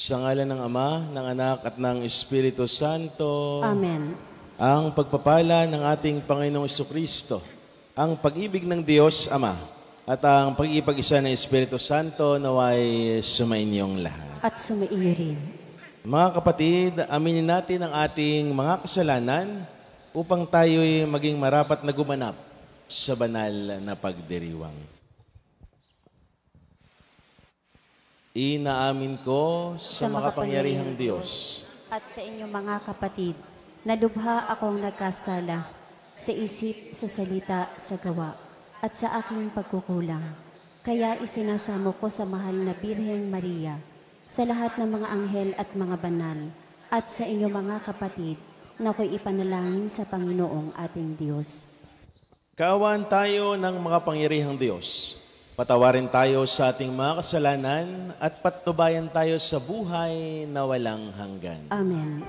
Sa ngalan ng Ama, ng Anak at ng Espiritu Santo. Amen. Ang pagpapala ng ating Panginoong Jesucristo, ang pag-ibig ng Diyos Ama, at ang pag-iipag-isa ng Espiritu Santo naway sumainyong lahat. At sumaiyo rin. Mga kapatid, aminin natin ang ating mga kasalanan upang tayo'y maging marapat na gumanap sa banal na pagdiriwang. Inaamin ko sa makapangyarihang Diyos at sa inyong mga kapatid, na lubha akong nagkasala sa isip, sa salita, sa gawa, at sa aking pagkukulang. Kaya isinasamo ko sa mahal na Birheng Maria, sa lahat ng mga anghel at mga banal, at sa inyong mga kapatid, na ako'y ipanalangin sa Panginoong ating Diyos. Kaawaan tayo ng makapangyarihang Diyos. Patawarin tayo sa ating mga kasalanan at patnubayan tayo sa buhay na walang hanggan. Amen.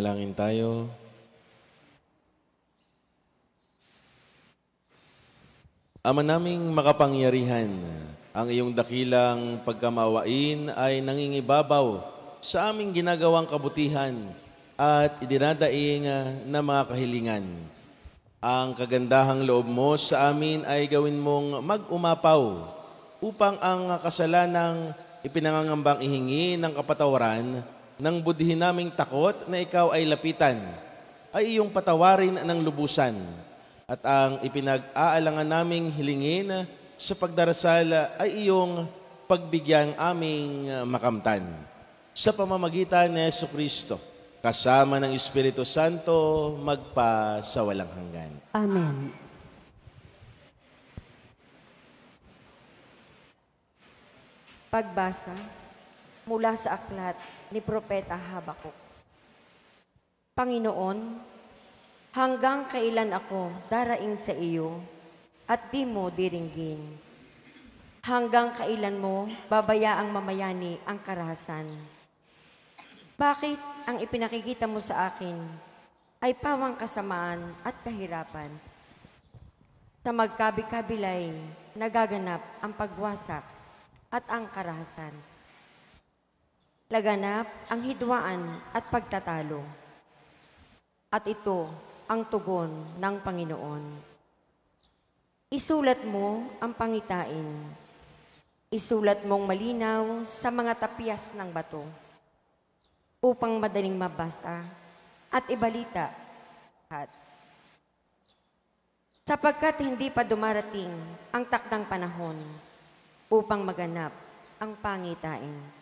Manalangin tayo. Ama naming makapangyarihan, ang iyong dakilang pagkamawain ay nangingibabaw sa aming ginagawang kabutihan at idinadaing na mga kahilingan. Ang kagandahang loob mo sa amin ay gawin mong mag-umapaw upang ang kasalanang ipinangangambang ihingi ng kapatawaran ng budhin naming takot na ikaw ay lapitan, ay iyong patawarin ng lubusan. At ang ipinag-aalangan naming hilingin sa pagdarasal ay iyong pagbigyang aming makamtan. Sa pamamagitan ni Jesucristo, kasama ng Espiritu Santo, magpa sa walang hanggan. Amen. Pagbasa mula sa aklat ni Propeta Habakuk. Panginoon, hanggang kailan ako daraing sa iyo at di mo diringgin? Hanggang kailan mo babayaang mamayani ang karahasan? Bakit ang ipinakikita mo sa akin ay pawang kasamaan at kahirapan? Sa magkabi-kabilay nagaganap ang pagwasak at ang karahasan. Laganap ang hidwaan at pagtatalo. At ito ang tugon ng Panginoon. Isulat mo ang pangitain. Isulat mong malinaw sa mga tapyas ng bato upang madaling mabasa at ibalita lahat. Sapagkat hindi pa dumarating ang takdang panahon upang maganap ang pangitain.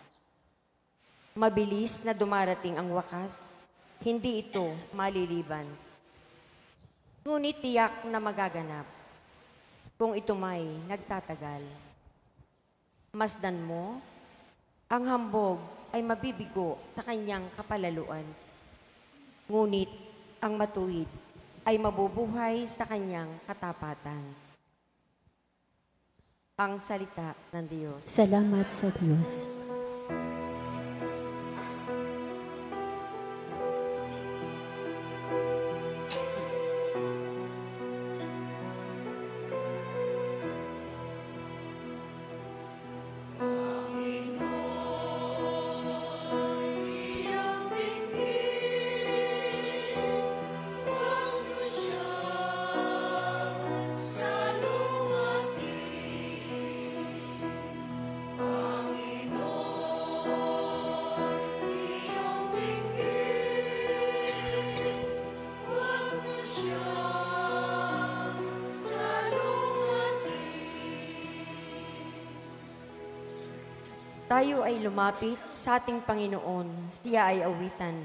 Mabilis na dumarating ang wakas, hindi ito maliliban. Ngunit tiyak na magaganap kung ito may nagtatagal. Masdan mo, ang hambog ay mabibigo sa kanyang kapalaluan. Ngunit ang matuwid ay mabubuhay sa kanyang katapatan. Ang salita ng Diyos. Salamat sa Diyos. Tayo ay lumapit sa ating Panginoon, siya ay awitan.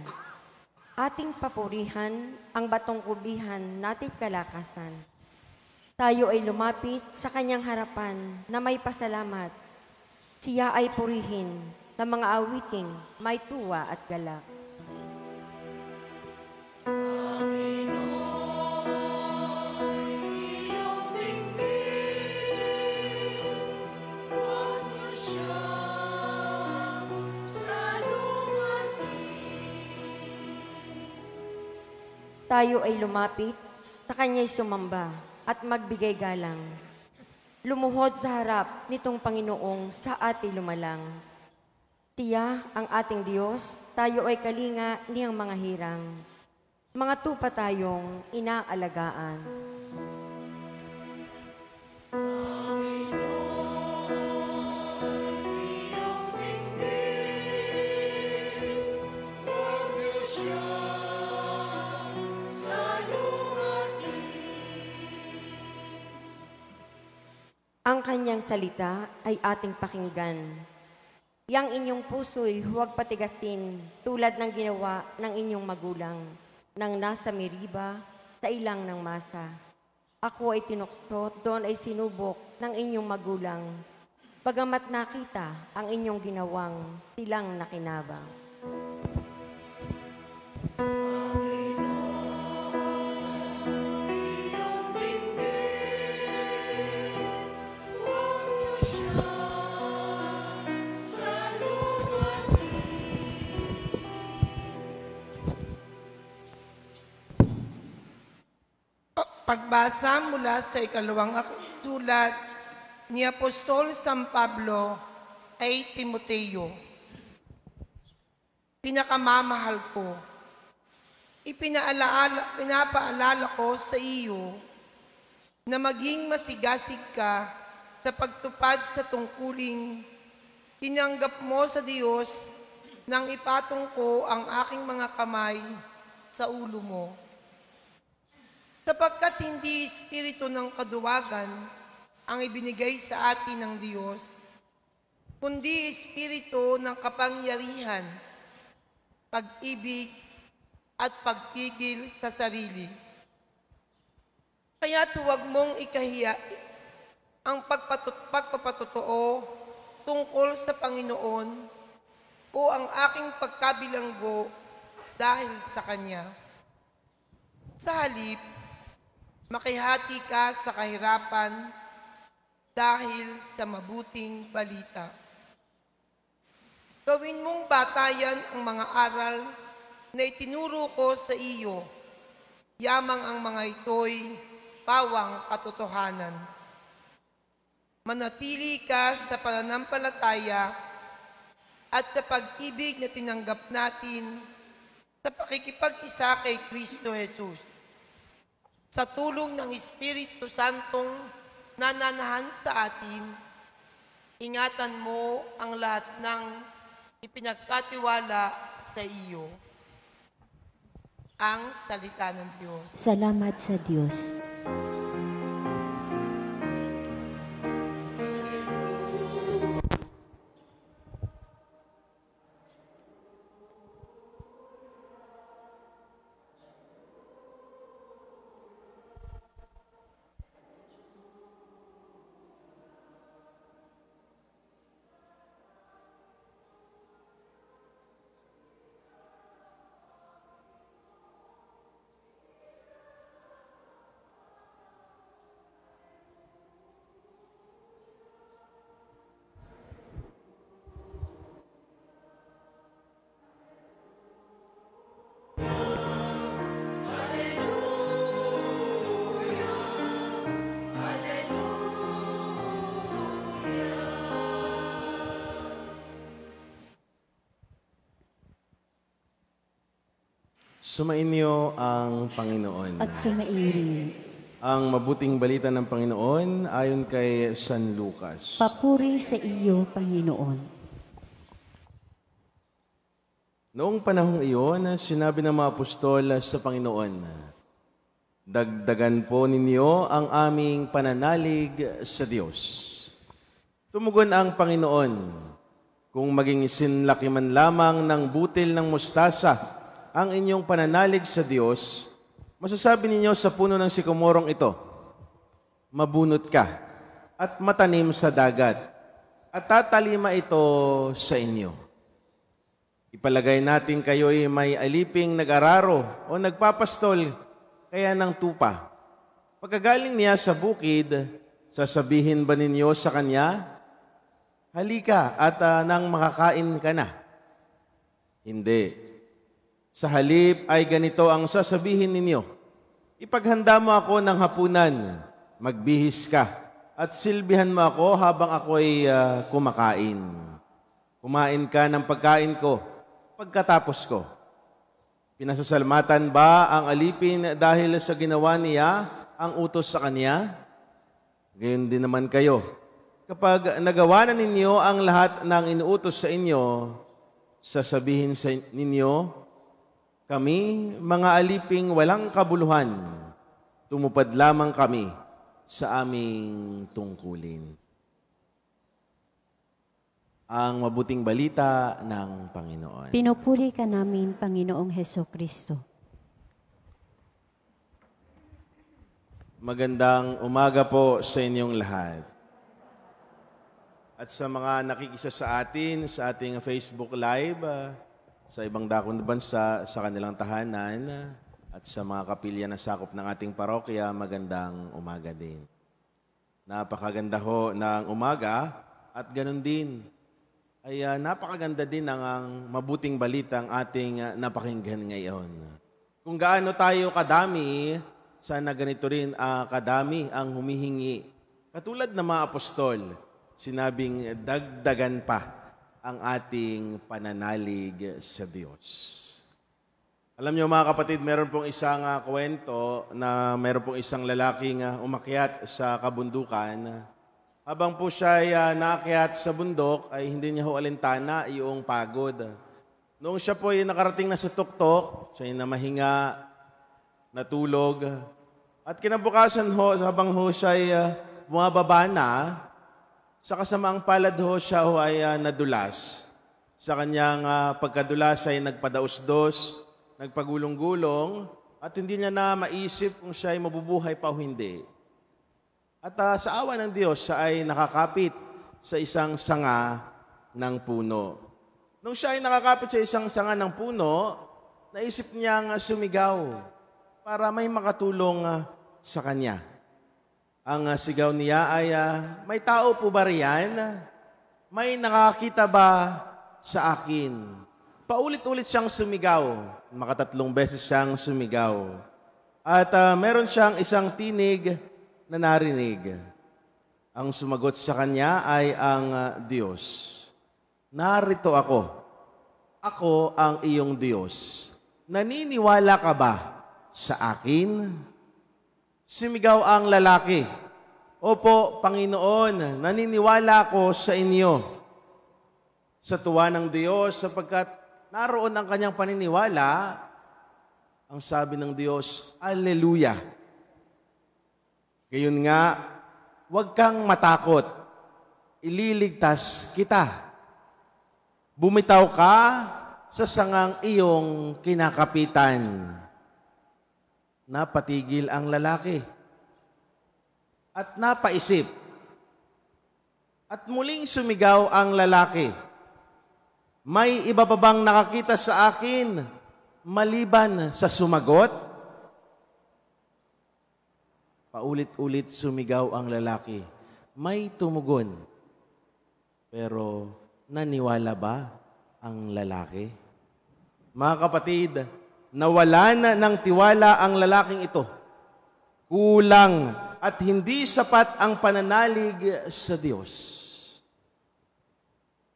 Ating papurihan ang batong kubihan nating kalakasan. Tayo ay lumapit sa kanyang harapan na may pasalamat. Siya ay purihin ng mga awiting may tuwa at galak. Tayo ay lumapit sa kanya'y sumamba at magbigay galang. Lumuhod sa harap nitong Panginoong sa ating lumalang. Tiya ang ating Diyos, tayo ay kalinga niyang mga hirang. Mga tupa tayong inaalagaan. Ang kanyang salita ay ating pakinggan. Yang inyong puso'y huwag patigasin tulad ng ginawa ng inyong magulang nang nasa Meriba sa ilang ng Masa. Ako ay tinukso, doon ay sinubok ng inyong magulang. Bagamat nakita ang inyong ginawang silang nakinabang. Pagbasa mula sa ikalawang sulat ni Apostol San Pablo kay Timoteo. Pinakamamahal ko, pinapaalala ko sa iyo na maging masigasig ka sa pagtupad sa tungkuling tinanggap mo sa Diyos nang ipatong ko ang aking mga kamay sa ulo mo. Sapagkat hindi espiritu ng kaduwagan ang ibinigay sa atin ng Diyos, kundi espiritu ng kapangyarihan, pag-ibig at pagpigil sa sarili. Kaya huwag mong ikahiya ang pagpapatotoo tungkol sa Panginoon o ang aking pagkabilanggo dahil sa Kanya. Sa halip, makihati ka sa kahirapan dahil sa mabuting balita. Gawin mong batayan ang mga aral na itinuro ko sa iyo, yamang ang mga ito'y pawang katotohanan. Manatili ka sa pananampalataya at sa pag-ibig na tinanggap natin sa pakikipag-isa kay Kristo Jesus. Sa tulong ng Espiritu Santong nananahan sa atin, ingatan mo ang lahat ng ipinagkatiwala sa iyo. Ang salita ng Diyos. Salamat sa Diyos. Sumainyo ang Panginoon. At sumairin. Ang mabuting balita ng Panginoon ayon kay San Lucas. Papuri sa iyo, Panginoon. Noong panahong iyon, sinabi ng mga apostol sa Panginoon, dagdagan po ninyo ang aming pananalig sa Diyos. Tumugon ang Panginoon, kung maging isinlaki man lamang ng butil ng mustasa ang inyong pananalig sa Diyos, masasabi ninyo sa puno ng sikomorong ito, mabunot ka at matanim sa dagat, at tatalima ito sa inyo. Ipalagay natin kayo'y may aliping nag-araro o nagpapastol kaya ng tupa. Pagkagaling niya sa bukid, sasabihin ba ninyo sa kanya, halika at nang makakain ka na? Hindi. Sa halip ay ganito ang sasabihin ninyo, ipaghanda mo ako ng hapunan, magbihis ka, at silbihan mo ako habang ako'y kumakain. Kumain ka ng pagkain ko, pagkatapos ko. Pinasasalamatan ba ang alipin dahil sa ginawa niya ang utos sa kanya? Gayon din naman kayo. Kapag nagawa na ninyo ang lahat ng inuutos sa inyo, sasabihin sa ninyo, kami, mga aliping walang kabuluhan, tumupad lamang kami sa aming tungkulin. Ang mabuting balita ng Panginoon. Pinupuri ka namin, Panginoong Hesukristo. Magandang umaga po sa inyong lahat. At sa mga nakikisa sa atin, sa ating Facebook Live, sa ibang dakong na bansa, sa kanilang tahanan, at sa mga kapilya na sakop ng ating parokya, magandang umaga din. Napakaganda ho ng umaga, at ganun din, ay napakaganda din ang mabuting balitang ating napakinggan ngayon. Kung gaano tayo kadami sana ganito rin kadami ang humihingi. Katulad ng mga apostol, sinabing dagdagan pa ang ating pananalig sa Diyos. Alam niyo mga kapatid, meron pong isang kwento na meron pong isang lalaking umakyat sa kabundukan. Habang po siya ay naakyat sa bundok, ay hindi niya ho alintana yung pagod. Noong siya po ay nakarating na sa tuktok, siya ay namahinga, natulog. At kinabukasan ho, habang ho siya ay bumababa na, sa kasamaang palad ho siya ho ay nadulas. Sa kanyang pagkadulas siya ay nagpadaos-dos, nagpagulong-gulong, at hindi niya na maisip kung siya ay mabubuhay pa o hindi. At sa awa ng Diyos, siya ay nakakapit sa isang sanga ng puno. Nung siya ay nakakapit sa isang sanga ng puno, naisip niyang sumigaw para may makatulong sa kanya. Ang sigaw niya ay, may tao po ba riyan? May nakakita ba sa akin? Paulit-ulit siyang sumigaw. Makatatlong beses siyang sumigaw. At meron siyang isang tinig na narinig. Ang sumagot sa kanya ay ang Diyos. Narito ako. Ako ang iyong Diyos. Naniniwala ka ba sa akin? Sumigaw ang lalaki. Opo, Panginoon, naniniwala ako sa inyo. Sa tuwa ng Diyos, sapagkat naroon ang kanyang paniniwala, ang sabi ng Diyos, Alleluia. Gayon nga, huwag kang matakot. Ililigtas kita. Bumitaw ka sa sangang iyong kinakapitan. Napatigil ang lalaki. At napaisip. At muling sumigaw ang lalaki. May iba pa bang nakakita sa akin maliban sa sumagot? Paulit-ulit sumigaw ang lalaki. May tumugon. Pero naniwala ba ang lalaki? Mga kapatid, nawalan ng tiwala ang lalaking ito. Kulang at hindi sapat ang pananalig sa Diyos.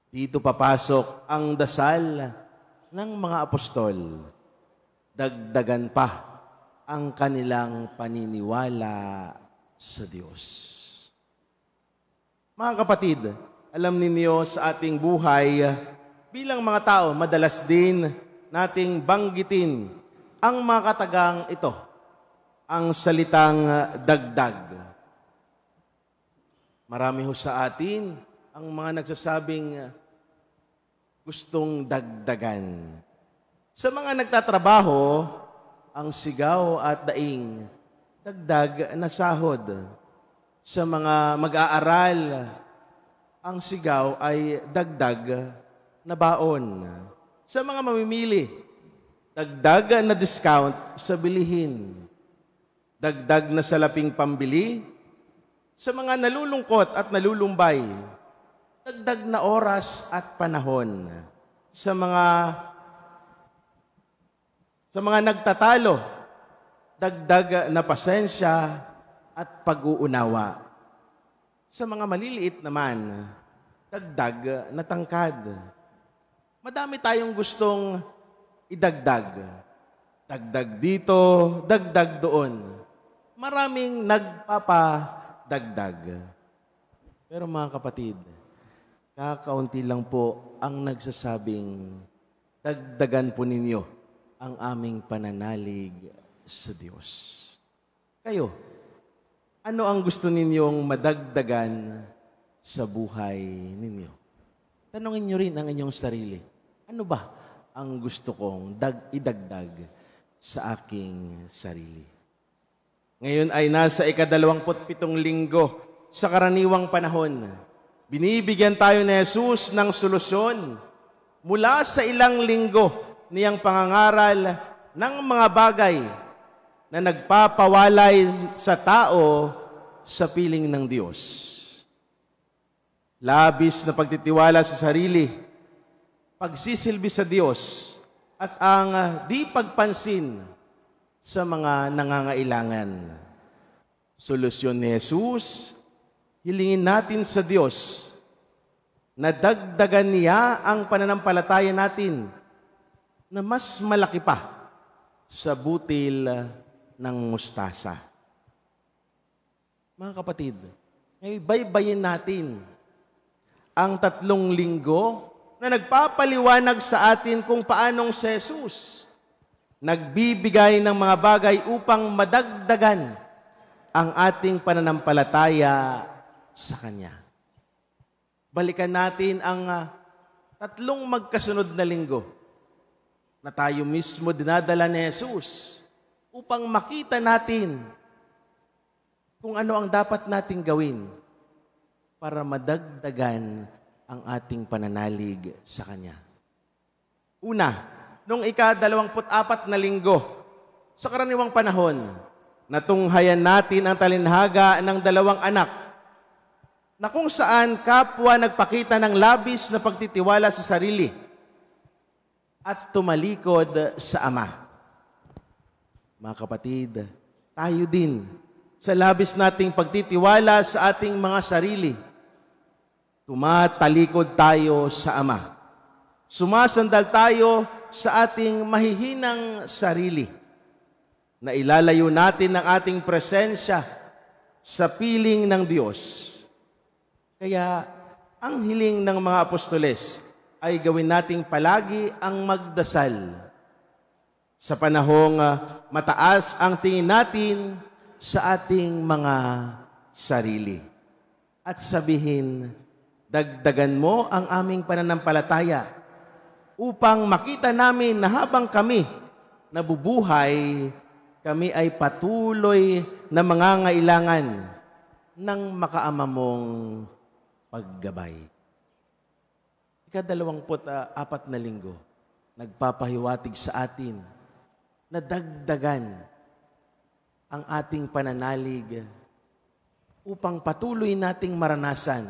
Dito papasok ang dasal ng mga apostol. Dagdagan pa ang kanilang paniniwala sa Diyos. Mga kapatid, alam ninyo sa ating buhay, bilang mga tao, madalas din nating banggitin ang mga katagang ito, ang salitang dagdag. Marami ho sa atin ang mga nagsasabing gustong dagdagan. Sa mga nagtatrabaho, ang sigaw at daing, dagdag na sahod. Sa mga mag-aaral, ang sigaw ay dagdag na baon. Sa mga mamimili, dagdag na discount sa bilihin. Dagdag na salaping pambili. Sa mga nalulungkot at nalulumbay, dagdag na oras at panahon. Sa mga nagtatalo, dagdag na pasensya at pag-uunawa. Sa mga maliliit naman, dagdag na tangkad. Madami tayong gustong idagdag. Dagdag dito, dagdag doon. Maraming nagpapadagdag. Pero mga kapatid, kakaunti lang po ang nagsasabing, dagdagan po ninyo ang aming pananalig sa Diyos. Kayo, ano ang gusto ninyong madagdagan sa buhay ninyo? Tanungin nyo rin ang inyong sarili. Ano ba ang gusto kong idagdag sa aking sarili? Ngayon ay nasa 27 linggo sa karaniwang panahon. Binibigyan tayo ni Jesus ng solusyon mula sa ilang linggo niyang pangangaral ng mga bagay na nagpapawalay sa tao sa piling ng Diyos. Labis na pagtitiwala sa sarili, pagsisilbi sa Diyos, at ang di pagpansin sa mga nangangailangan. Solusyon ni Jesus, hilingin natin sa Diyos na dagdagan niya ang pananampalataya natin na mas malaki pa sa butil ng mustasa. Mga kapatid, baybayin natin ang 3 linggo na nagpapaliwanag sa atin kung paanong si Jesus nagbibigay ng mga bagay upang madagdagan ang ating pananampalataya sa Kanya. Balikan natin ang 3 magkasunod na linggo na tayo mismo dinadala ni Jesus upang makita natin kung ano ang dapat nating gawin para madagdagan ang ating pananalig sa Kanya. Una, nung ika-24 na linggo, sa karaniwang panahon, natunghayan natin ang talinhaga ng 2 anak na kung saan kapwa nagpakita ng labis na pagtitiwala sa sarili at tumalikod sa Ama. Mga kapatid, tayo din sa labis nating pagtitiwala sa ating mga sarili, tumatalikod tayo sa Ama. Sumasandal tayo sa ating mahihinang sarili na ilalayo natin ang ating presensya sa piling ng Diyos. Kaya ang hiling ng mga apostoles ay gawin nating palagi ang magdasal. Sa panahong mataas ang tingin natin sa ating mga sarili. At sabihin, dagdagan mo ang aming pananampalataya upang makita namin na habang kami nabubuhay, kami ay patuloy na mangangailangan ng makaama mong paggabay. Ika-24 na linggo, nagpapahiwatig sa atin na dagdagan ang ating pananalig upang patuloy nating maranasan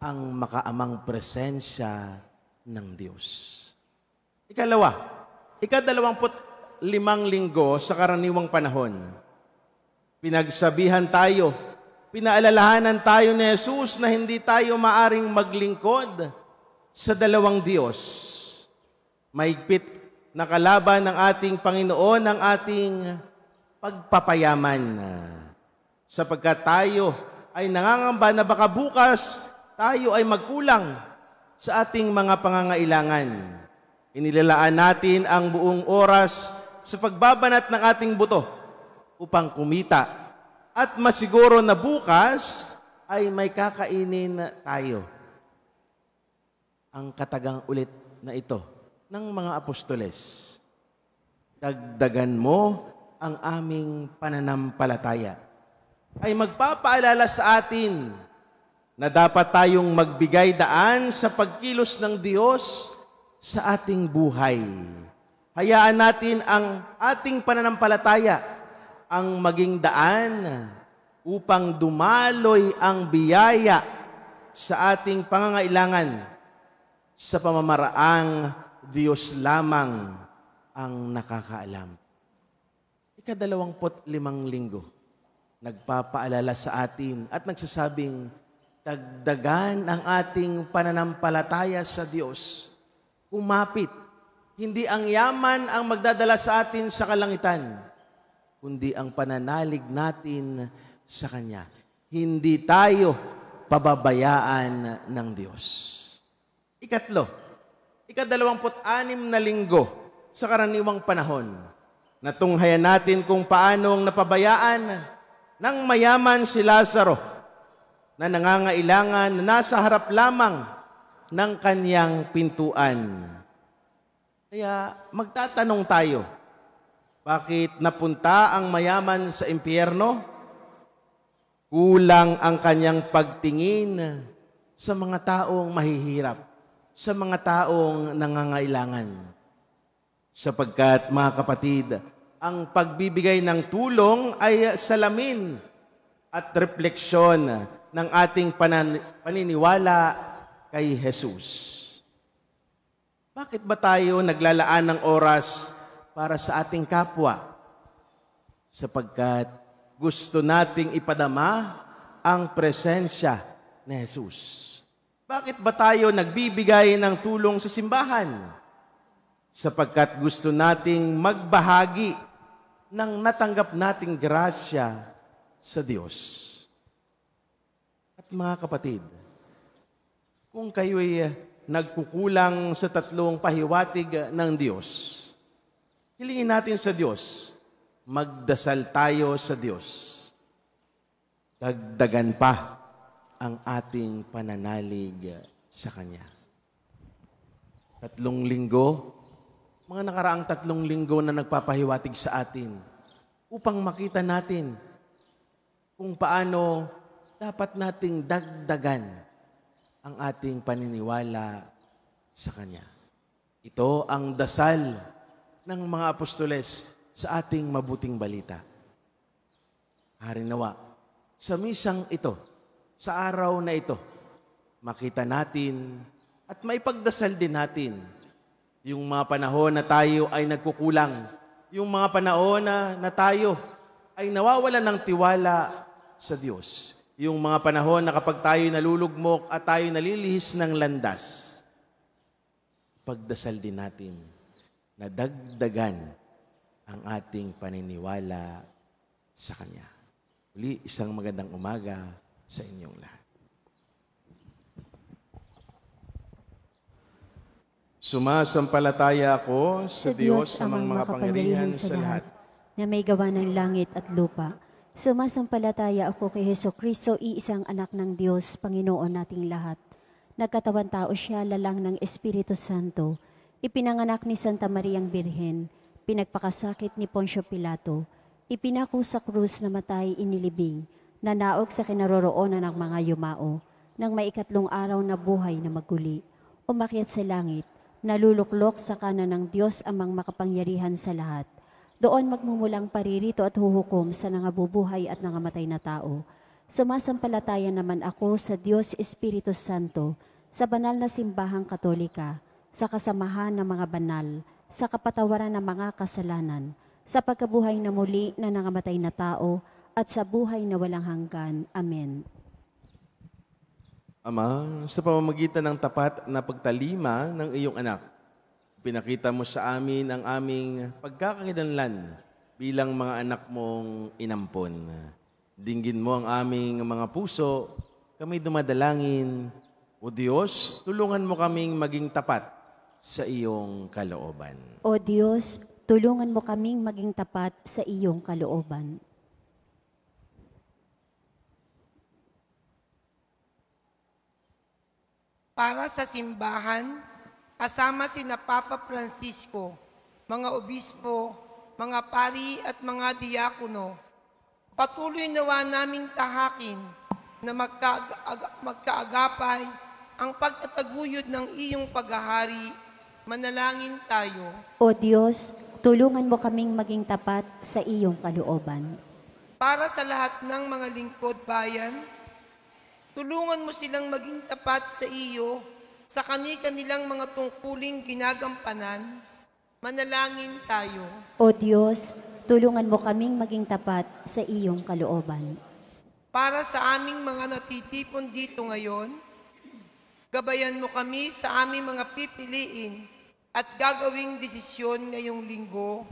ang makaamang presensya ng Diyos. Ikalawa, ika-25 linggo sa karaniwang panahon, pinagsabihan tayo, pinaalalahanan tayo ni Jesus na hindi tayo maaring maglingkod sa 2 Diyos. Mahigpit na kalaban ng ating Panginoon ang ating pagpapayaman. Sapagkat tayo ay nangangamba na baka bukas tayo ay magkulang sa ating mga pangangailangan. Inilalaan natin ang buong oras sa pagbabanat ng ating buto upang kumita at masiguro na bukas ay may kakainin tayo. Ang katagang ulit na ito ng mga apostoles, dagdagan mo ang aming pananampalataya, ay magpapaalala sa atin na dapat tayong magbigay daan sa pagkilos ng Diyos sa ating buhay. Hayaan natin ang ating pananampalataya ang maging daan upang dumaloy ang biyaya sa ating pangangailangan sa pamamaraang Diyos lamang ang nakakaalam. Ika-25 linggo, nagpapaalala sa atin at nagsasabing, dagdagan ang ating pananampalataya sa Diyos. Kumapit, hindi ang yaman ang magdadala sa atin sa kalangitan, kundi ang pananalig natin sa Kanya. Hindi tayo pababayaan ng Diyos. Ikatlo, ika-26 na linggo sa karaniwang panahon, natunghayan natin kung paanong napabayaan ng mayaman si Lazaro na nangangailangan na nasa harap lamang ng kanyang pintuan. Kaya magtatanong tayo, bakit napunta ang mayaman sa impyerno? Kulang ang kanyang pagtingin sa mga taong mahihirap, sa mga taong nangangailangan. Sapagkat, mga kapatid, ang pagbibigay ng tulong ay salamin at refleksyon ng ating paniniwala kay Jesus. Bakit ba tayo naglalaan ng oras para sa ating kapwa? sapagkat gusto nating ipadama ang presensya ni Jesus. Bakit ba tayo nagbibigay ng tulong sa simbahan? Sapagkat gusto nating magbahagi ng natanggap nating grasya sa Diyos. At mga kapatid, kung kayo'y nagkukulang sa tatlong pahiwatig ng Diyos, hilingin natin sa Diyos, magdasal tayo sa Diyos. Dagdagan pa ang ating pananalig sa Kanya. 3 linggo, mga nakaraang 3 linggo na nagpapahiwatig sa atin upang makita natin kung paano dapat nating dagdagan ang ating paniniwala sa Kanya. Ito ang dasal ng mga apostoles sa ating mabuting balita. Harinawa, sa misang ito, sa araw na ito, makita natin at maipagdasal din natin yung mga panahon na tayo ay nagkukulang, yung mga panahon na tayo ay nawawalan ng tiwala sa Diyos. Yung mga panahon na kapag tayo nalulugmok at tayo nalilihis ng landas, pagdasal din natin na dagdagan ang ating paniniwala sa Kanya. Uli, isang magandang umaga sa inyong lahat. Sumasampalataya ako sa Diyos amang makapangyarihan sa lahat, na may gawa ng langit at lupa. Sumasampalataya ako kay Hesukristo, iisang anak ng Diyos, Panginoon nating lahat. Nagkatawan tao siya, lalang ng Espiritu Santo. Ipinanganak ni Santa Mariang Birhen, pinagpakasakit ni Poncio Pilato, ipinako sa krus na matay inilibing, nanaog sa kinaroroonan ng mga yumao, nang may 3 araw na buhay na maguli, umakyat sa langit, naluluklok sa kanan ng Diyos amang makapangyarihan sa lahat. Doon magmumulang paririto at huhukom sa nangabubuhay at nangamatay na tao. Sumasampalataya naman ako sa Diyos Espiritu Santo, sa banal na simbahang katolika, sa kasamahan ng mga banal, sa kapatawaran ng mga kasalanan, sa pagkabuhay na muli na nangamatay na tao, at sa buhay na walang hanggan. Amen. Ama, sa pamamagitan ng tapat na pagtalima ng iyong anak, pinakita mo sa amin ang aming pagkakakilanlan bilang mga anak mong inampon. Dinggin mo ang aming mga puso, kami dumadalangin. O Diyos, tulungan mo kaming maging tapat sa iyong kalooban. O Diyos, tulungan mo kaming maging tapat sa iyong kalooban. Para sa simbahan, kasama sina Papa Francisco, mga obispo, mga pari at mga diakono, patuloy nawa naming tahakin na magkaagapay ang pagtataguyod ng iyong paghahari. Manalangin tayo. O Diyos, tulungan mo kaming maging tapat sa iyong kalooban. Para sa lahat ng mga lingkod bayan, tulungan mo silang maging tapat sa iyo sa kani-kanilang mga tungkuling ginagampanan. Manalangin tayo. O Diyos, tulungan mo kaming maging tapat sa iyong kalooban. Para sa aming mga natitipon dito ngayon, gabayan mo kami sa aming mga pipiliin at gagawing desisyon ngayong linggo.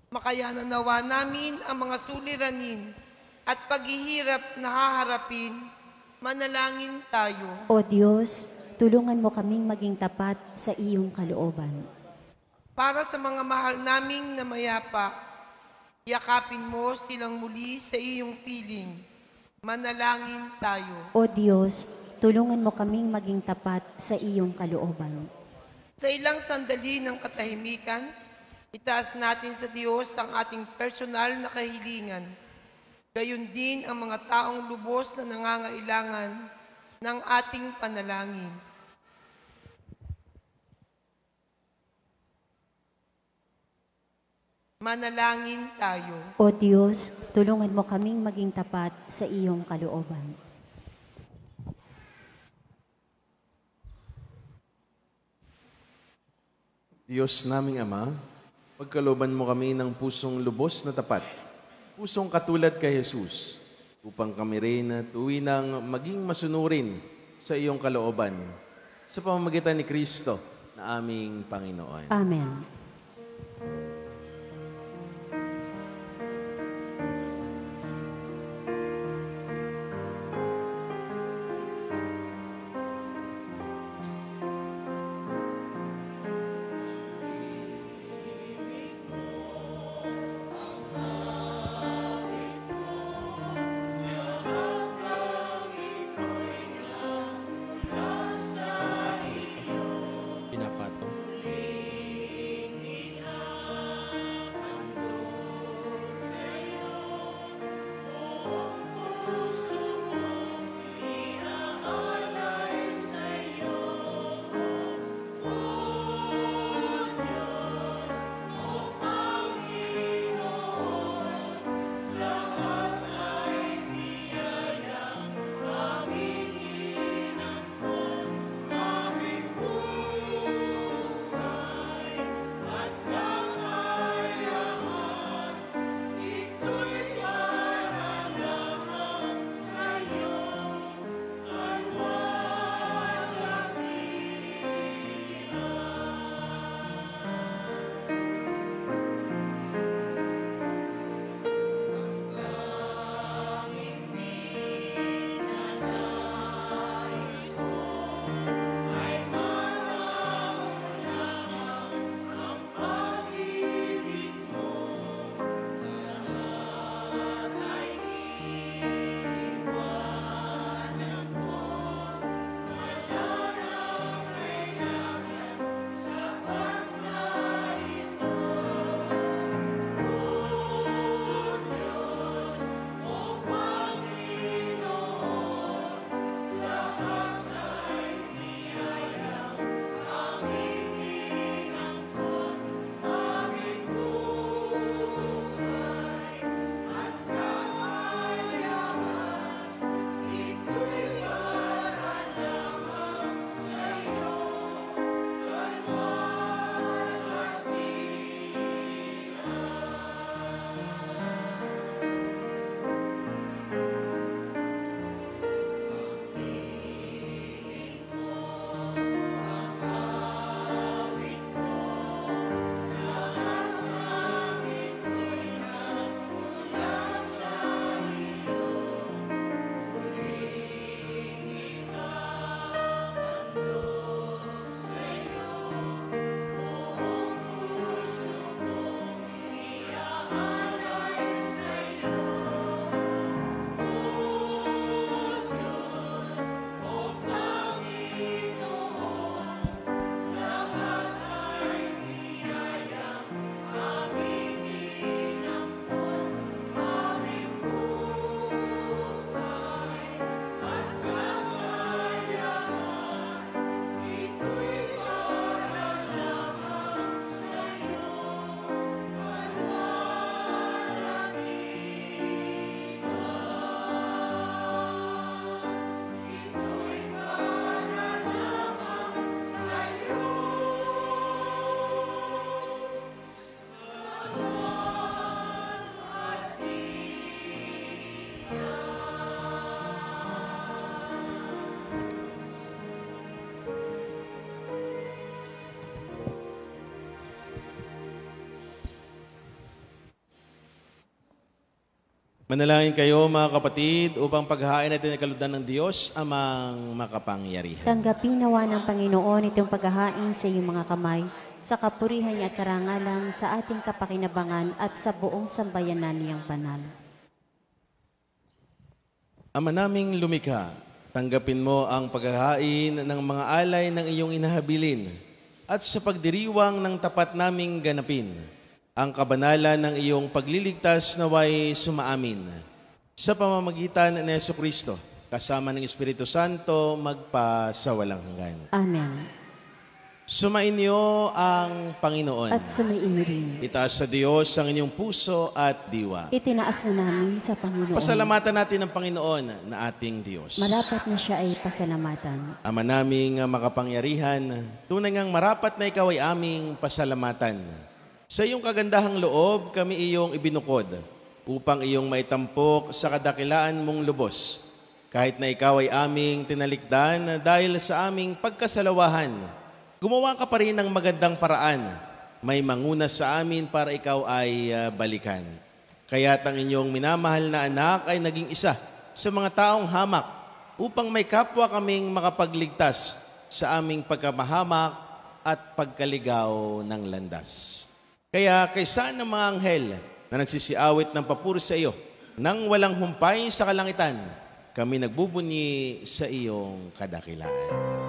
Makayanan nawa namin ang mga suliranin at paghihirap na haharapin. Manalangin tayo. O Diyos, tulungan mo kaming maging tapat sa iyong kalooban. Para sa mga mahal naming namayapa, yakapin mo silang muli sa iyong piling. Manalangin tayo. O Diyos, tulungan mo kaming maging tapat sa iyong kalooban. Sa ilang sandali ng katahimikan, itaas natin sa Diyos ang ating personal na kahilingan. Gayon din ang mga taong lubos na nangangailangan ng ating panalangin. Manalangin tayo. O Diyos, tulungan mo kaming maging tapat sa iyong kalooban. Diyos naming Ama, pagkalooban mo kami ng pusong lubos na tapat pusong katulad kay Jesus, upang kami rin tuwinang maging masunurin sa iyong kalooban, sa pamamagitan ni Kristo na aming Panginoon. Amen. Pinapato. Manalangin kayo mga kapatid upang paghahain natin ang kalugdan ng Diyos amang makapangyarihan. Tanggapin nawa ng Panginoon itong paghahain sa iyong mga kamay, sa kapurihan niya at karangalan, sa ating kapakinabangan at sa buong sambayanan niyang banal. Ama naming lumikha, tanggapin mo ang paghahain ng mga alay ng iyong inahabilin at sa pagdiriwang ng tapat naming ganapin, ang kabanalan ng iyong pagliligtas naway sumaamin. Sa pamamagitan ni Jesucristo, kasama ng Espiritu Santo, magpasawalang hanggan. Amen. Sumainyo ang Panginoon. At sumainyo rin. Itaas sa Diyos ang inyong puso at diwa. Itinaas na namin sa Panginoon. Pasalamatan natin ang Panginoon na ating Diyos. Marapat na siya ay pasalamatan. Ama naming makapangyarihan, tunay ngang marapat na ikaw ay aming pasalamatan. Sa iyong kagandahang loob, kami iyong ibinukod upang iyong maitampok sa kadakilaan mong lubos. Kahit na ikaw ay aming tinalikdan dahil sa aming pagkasalawahan, gumawa ka pa rin ng magandang paraan. May manguna sa amin para ikaw ay balikan. Kaya't ang inyong minamahal na anak ay naging isa sa mga taong hamak upang may kapwa kaming makapagligtas sa aming pagkamahamak at pagkaligaw ng landas. Kaya kaysa ng mga anghel na nagsisiawit ng papuri sa iyo, nang walang humpay sa kalangitan, kami nagbubunyi sa iyong kadakilaan.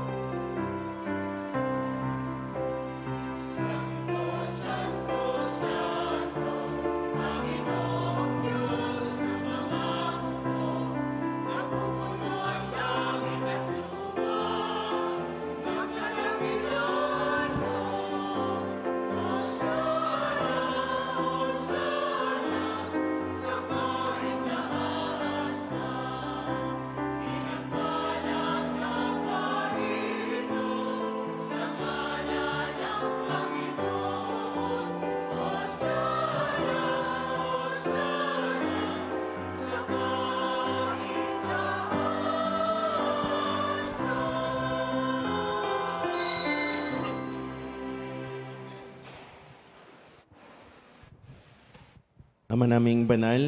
Ama naming banal,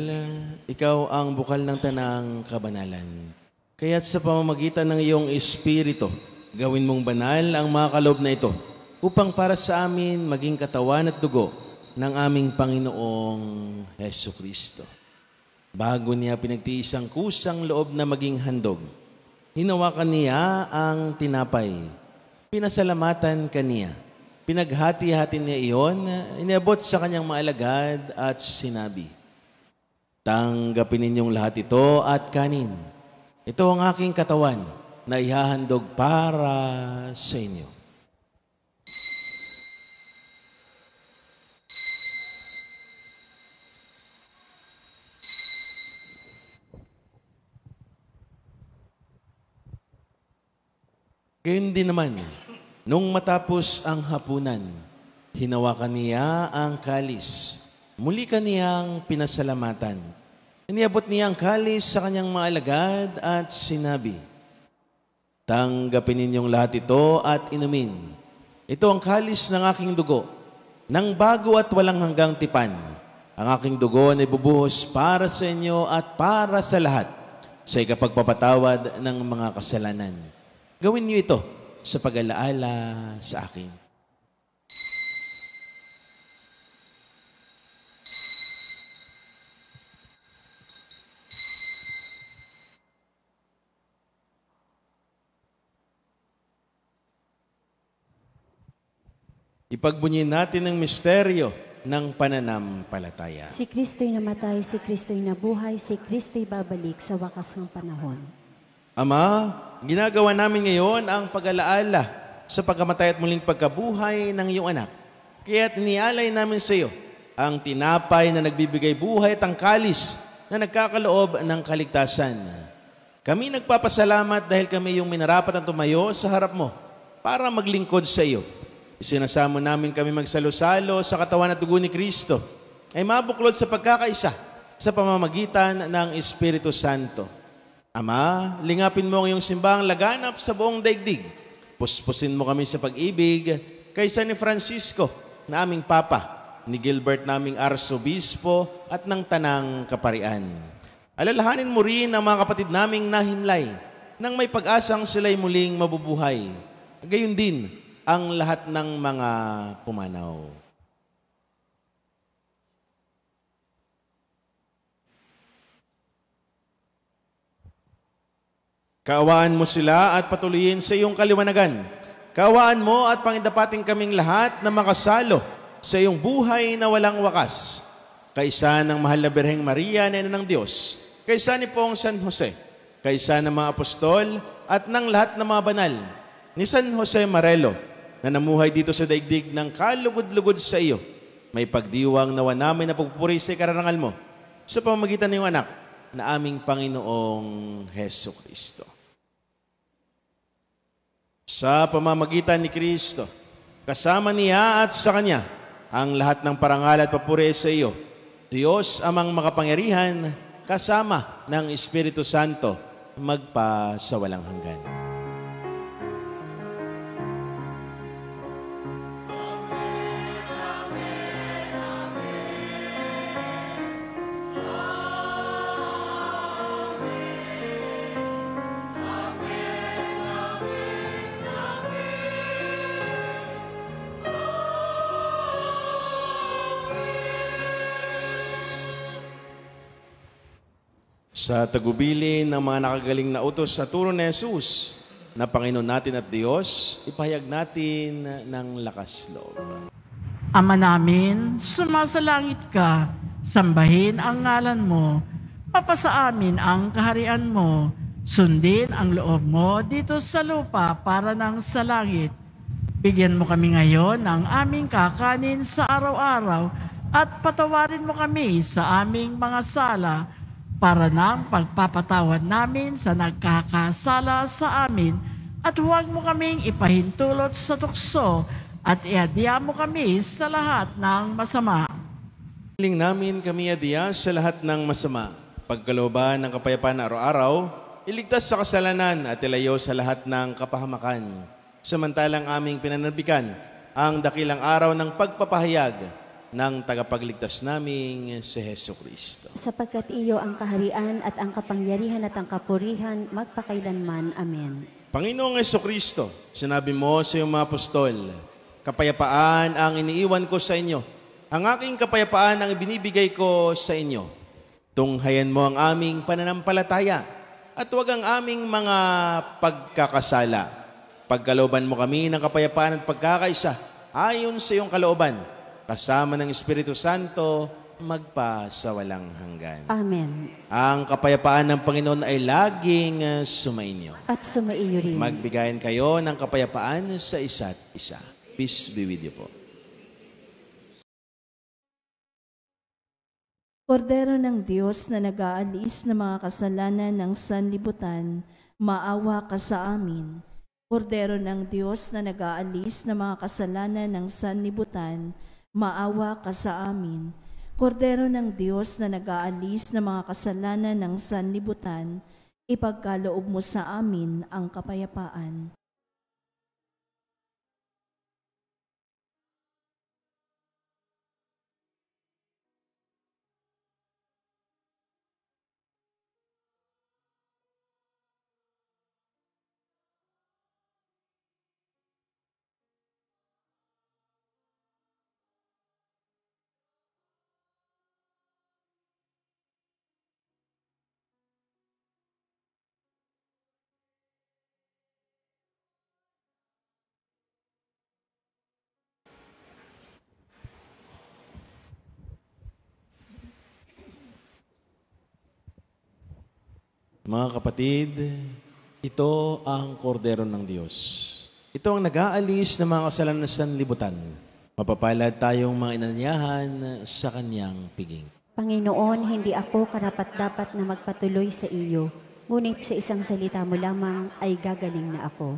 ikaw ang bukal ng tanang kabanalan. Kaya't sa pamamagitan ng iyong Espiritu, gawin mong banal ang mga kaloob na ito upang para sa amin maging katawan at dugo ng aming Panginoong Hesus Kristo. Bago niya pinagtiis ang kusang loob na maging handog, hinawakan niya ang tinapay, pinasalamatan kaniya. Pinaghati-hati niya iyon, iniabot sa kanyang mga alagad at sinabi, "Tanggapin ninyong lahat ito at kanin. Ito ang aking katawan na ihahandog para sa inyo." Gayon din naman, nung matapos ang hapunan, hinawakan niya ang kalis. Muli kaniyang pinasalamatan. Iniabot niya ang kalis sa kanyang mga alagad at sinabi, "Tanggapin ninyong lahat ito at inumin. Ito ang kalis ng aking dugo, ng bago at walang hanggang tipan. Ang aking dugo na ibubuhos para sa inyo at para sa lahat sa ikapagpapatawad ng mga kasalanan. Gawin niyo ito sa pag-alaala sa akin." Ipagbunyin natin ang misteryo ng pananampalataya. Si Kristo'y namatay, si Kristo'y nabuhay, si Kristo'y babalik sa wakas ng panahon. Ama, ginagawa namin ngayon ang pag-alaala sa pagkamatay at muling pagkabuhay ng iyong anak. Kaya't inialay namin sa iyo ang tinapay na nagbibigay buhay at ang kalis na nagkakaloob ng kaligtasan. Kami nagpapasalamat dahil kami yung minarapat ang tumayo sa harap mo para maglingkod sa iyo. Isinasamo namin kami magsalo-salo sa katawan at dugo ni Kristo ay mabuklod sa pagkakaisa sa pamamagitan ng Espiritu Santo. Ama, lingapin mo ang iyong simbahang laganap sa buong daigdig. Puspusin mo kami sa pag-ibig kaysa ni Francisco na aming Papa, ni Gilbert naming Arsobispo at ng Tanang Kaparian. Alalahanin mo rin ang mga kapatid naming nahimlay nang may pag-asang sila'y muling mabubuhay. Gayon din ang lahat ng mga pumanaw. Kaawaan mo sila at patuloyin sa iyong kaliwanagan. Kaawaan mo at pangindapating kaming lahat na makasalo sa iyong buhay na walang wakas. Kaisa ng mahal na Birheng Maria na ina ng Diyos, kaisa ni Poong San Jose, kaisa ng mga apostol at ng lahat ng mga banal, ni San Jose Marelo, na namuhay dito sa daigdig ng kalugod-lugod sa iyo, may pagdiwang nawa namin na pagpupuri sa ikarangal mo sa pamamagitan ng iyong anak na aming Panginoong Hesus Kristo. Sa pamamagitan ni Kristo, kasama niya at sa Kanya, ang lahat ng parangal at papuri sa iyo, Diyos amang makapangyarihan, kasama ng Espiritu Santo, magpa sa walang hanggan. Sa tagubilin ng mga nakagaling na utos sa turo ni Jesus, na Panginoon natin at Diyos, ipahayag natin ng lakas loob. Ama namin, sumasalangit ka, sambahin ang ngalan mo, mapasa amin ang kaharian mo, sundin ang loob mo dito sa lupa para ng sa langit. Bigyan mo kami ngayon ng aming kakanin sa araw-araw at patawarin mo kami sa aming mga sala para ng pagpapatawad namin sa nagkakasala sa amin at huwag mo kaming ipahintulot sa tukso at iadya mo kami sa lahat ng masama. Hiling namin kami adya sa lahat ng masama, pagkalooban ng kapayapaan na araw-araw, iligtas sa kasalanan at ilayo sa lahat ng kapahamakan. Samantalang aming pinanarbikan ang dakilang araw ng pagpapahayag ng tagapagligtas naming si Hesus Kristo. Sapagkat iyo ang kaharian at ang kapangyarihan at ang kapurihan magpakailanman. Amen. Panginoong Hesus Kristo, sinabi mo sa iyong mga apostol, kapayapaan ang iniiwan ko sa inyo. Ang aking kapayapaan ang ibinibigay ko sa inyo. Tunghayan mo ang aming pananampalataya at huwag ang aming mga pagkakasala. Pagkalooban mo kami ng kapayapaan at pagkakaisa ayon sa iyong kalooban, kasama ng Espiritu Santo, magpa sa walang hanggan. Amen. Ang kapayapaan ng Panginoon ay laging sumainyo. At sumaiyo rin. Magbigayan kayo ng kapayapaan sa isa't isa. Peace be with you po. Kordero ng Diyos na nag-aalis ng mga kasalanan ng sanlibutan, maawa ka sa amin. Kordero ng Diyos na nag-aalis ng mga kasalanan ng sanlibutan, maawa ka sa amin. Kordero ng Diyos na nag-aalis ng mga kasalanan ng sanlibutan, ipagkaloob mo sa amin ang kapayapaan. Mga kapatid, ito ang kordero ng Diyos. Ito ang nag-aalis ng mga kasalanan sa sanlibutan. Mapapalad tayong mga inanyahan sa kanyang piging. Panginoon, hindi ako karapat-dapat na magpatuloy sa iyo, ngunit sa isang salita mo lamang ay gagaling na ako.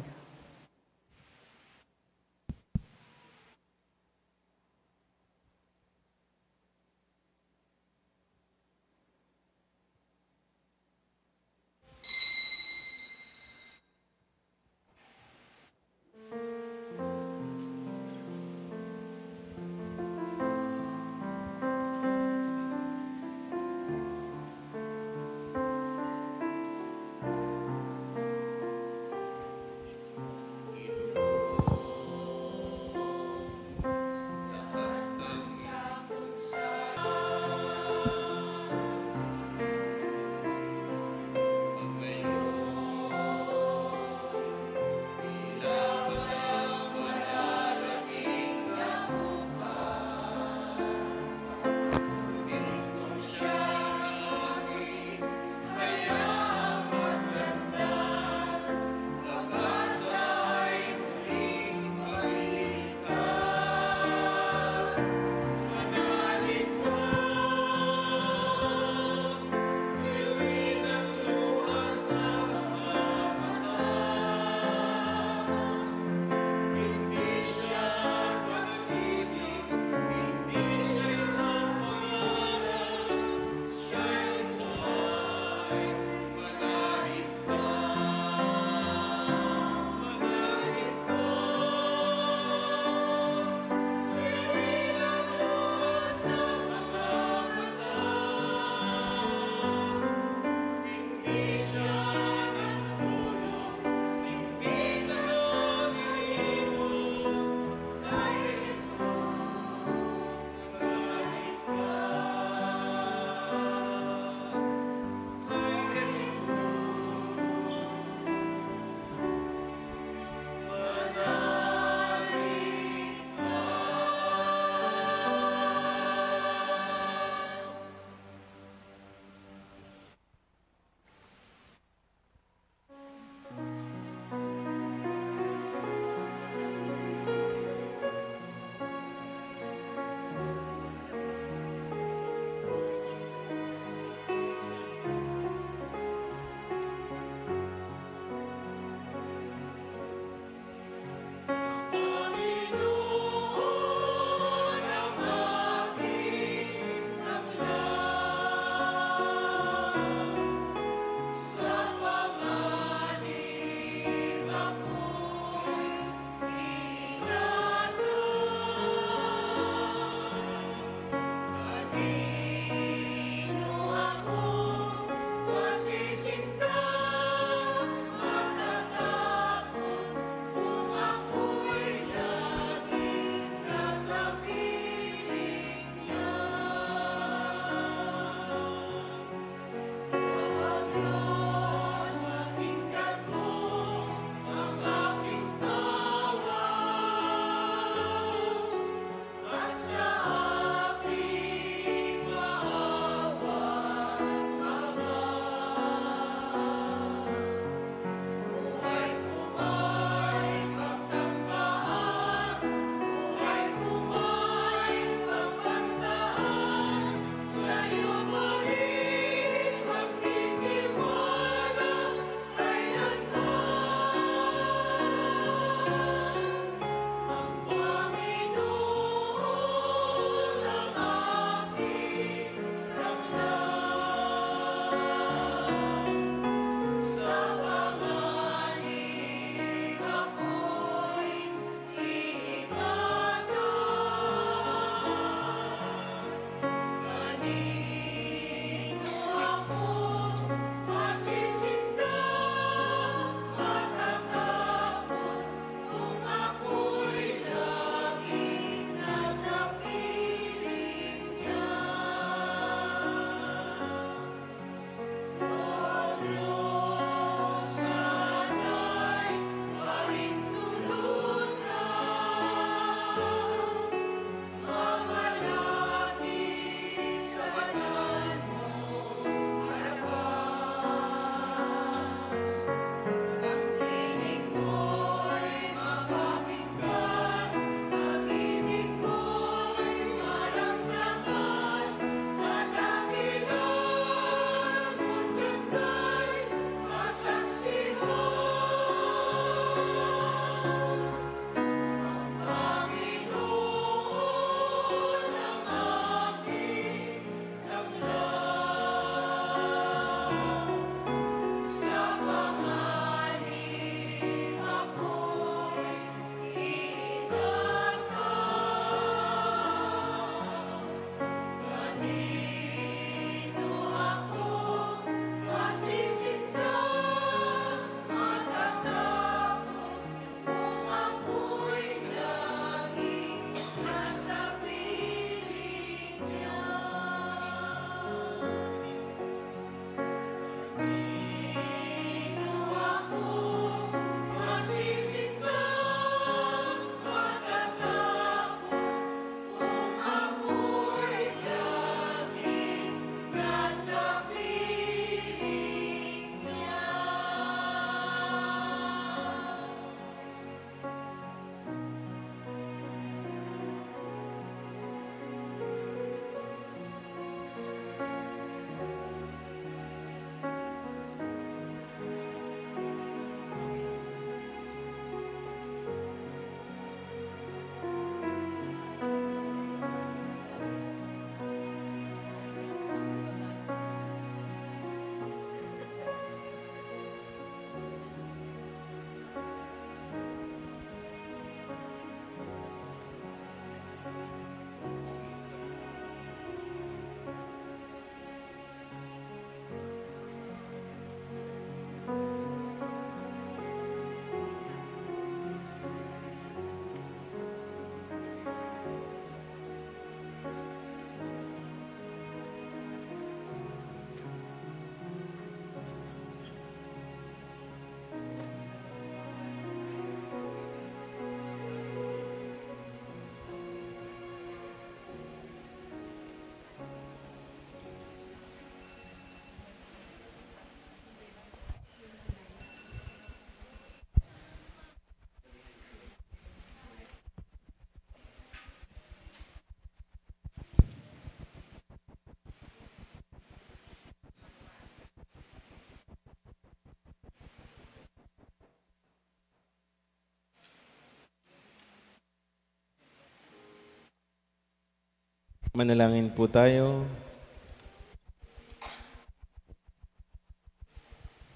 Manalangin po tayo.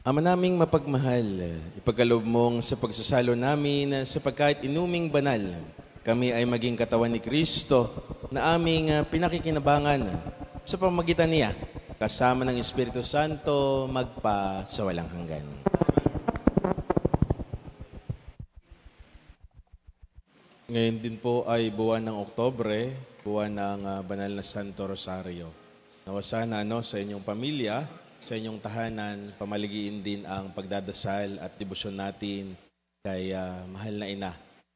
Ama naming mapagmahal, ipagkaloob mong sa pagsasalo namin sapagkat inuming banal, kami ay maging katawan ni Kristo na aming pinakikinabangan sa pamagitan niya, kasama ng Espiritu Santo, magpa sa walang hanggan. Ngayon din po ay buwan ng Oktobre, buwan ng Banal na Santo Rosario. Nawa sana sa inyong pamilya, sa inyong tahanan, pamaligiin din ang pagdadasal at debosyon natin kay mahal na ina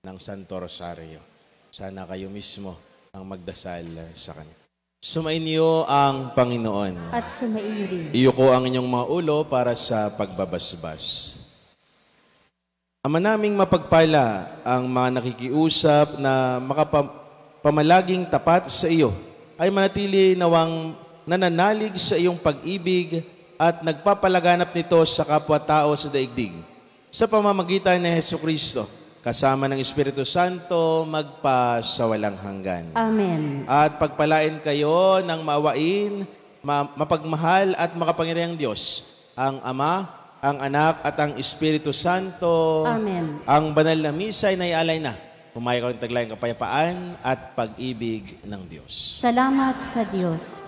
ng Santo Rosario. Sana kayo mismo ang magdasal sa kanya. Sumainyo ang Panginoon. At sumaiyo rin. Iyuko ang inyong mga ulo para sa pagbabasbas. Ama naming mapagpala ang mga nakikiusap na makapamalaging tapat sa iyo ay manatili nawang nananalig sa iyong pag-ibig at nagpapalaganap nito sa kapwa-tao sa daigdig. Sa pamamagitan ni Hesukristo, kasama ng Espiritu Santo, magpa sa walang hanggan. Amen. At pagpalain kayo ng maawain, mapagmahal at makapangyarihang Diyos, ang Ama, ang Anak at ang Espiritu Santo. Amen. Ang banal na misa ay naialay na. Pumayaw ng taglayang kapayapaan at pag-ibig ng Diyos. Salamat sa Diyos.